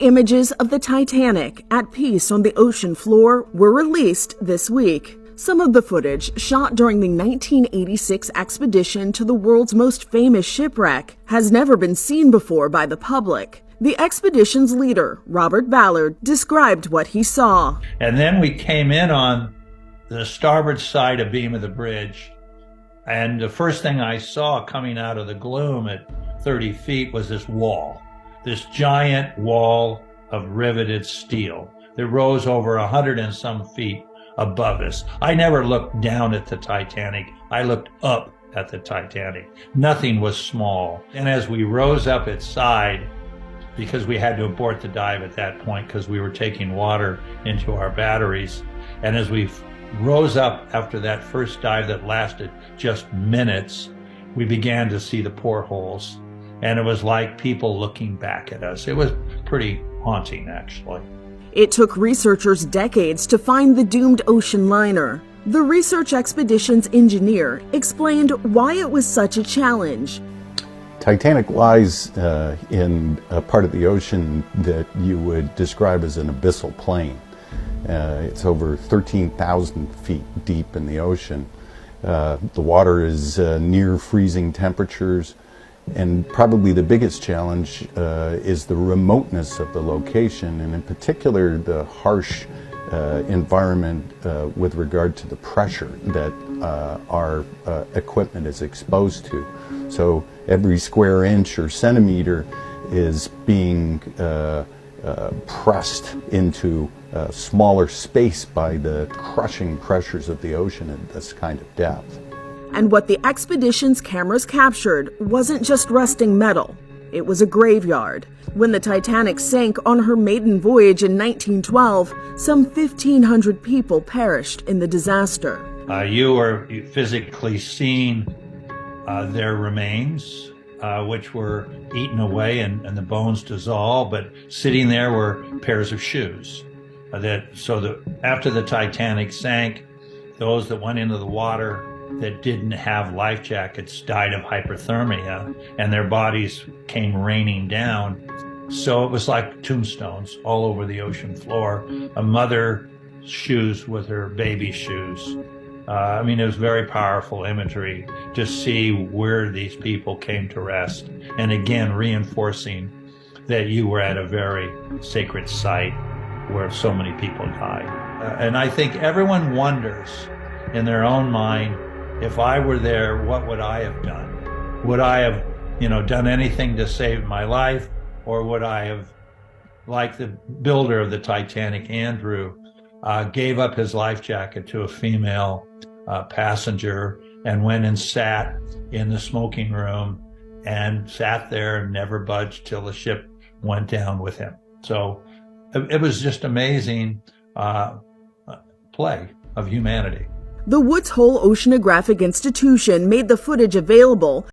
Images of the Titanic at peace on the ocean floor were released this week. Some of the footage, shot during the 1986 expedition to the world's most famous shipwreck, has never been seen before by the public. The expedition's leader, Robert Ballard, described what he saw. And then we came in on the starboard side abeam of the bridge, and the first thing I saw coming out of the gloom at 30 feet was this wall. This giant wall of riveted steel that rose over 100 and some feet above us. I never looked down at the Titanic. I looked up at the Titanic. Nothing was small. And as we rose up its side, because we had to abort the dive at that point because we were taking water into our batteries, and as we rose up after that first dive that lasted just minutes, we began to see the portholes. And it was like people looking back at us. It was pretty haunting, actually. It took researchers decades to find the doomed ocean liner. The research expedition's engineer explained why it was such a challenge. Titanic lies in a part of the ocean that you would describe as an abyssal plain. It's over 13,000 feet deep in the ocean. The water is near freezing temperatures. And probably the biggest challenge is the remoteness of the location, and in particular the harsh environment with regard to the pressure that our equipment is exposed to. So every square inch or centimeter is being pressed into a smaller space by the crushing pressures of the ocean at this kind of depth. And what the expedition's cameras captured wasn't just rusting metal. It was a graveyard. When the Titanic sank on her maiden voyage in 1912, some 1,500 people perished in the disaster. You were physically seeing their remains, which were eaten away and the bones dissolved, but sitting there were pairs of shoes. After the Titanic sank, those that went into the water that didn't have life jackets died of hypothermia, and their bodies came raining down. So it was like tombstones all over the ocean floor. A mother's shoes with her baby's shoes. It was very powerful imagery to see where these people came to rest. And again, reinforcing that you were at a very sacred site where so many people died. And I think everyone wonders in their own mind, if I were there, what would I have done? Would I have, done anything to save my life? Or would I have, like the builder of the Titanic, Andrew, gave up his life jacket to a female passenger and went and sat in the smoking room and sat there and never budged till the ship went down with him. So it was just amazing play of humanity. The Woods Hole Oceanographic Institution made the footage available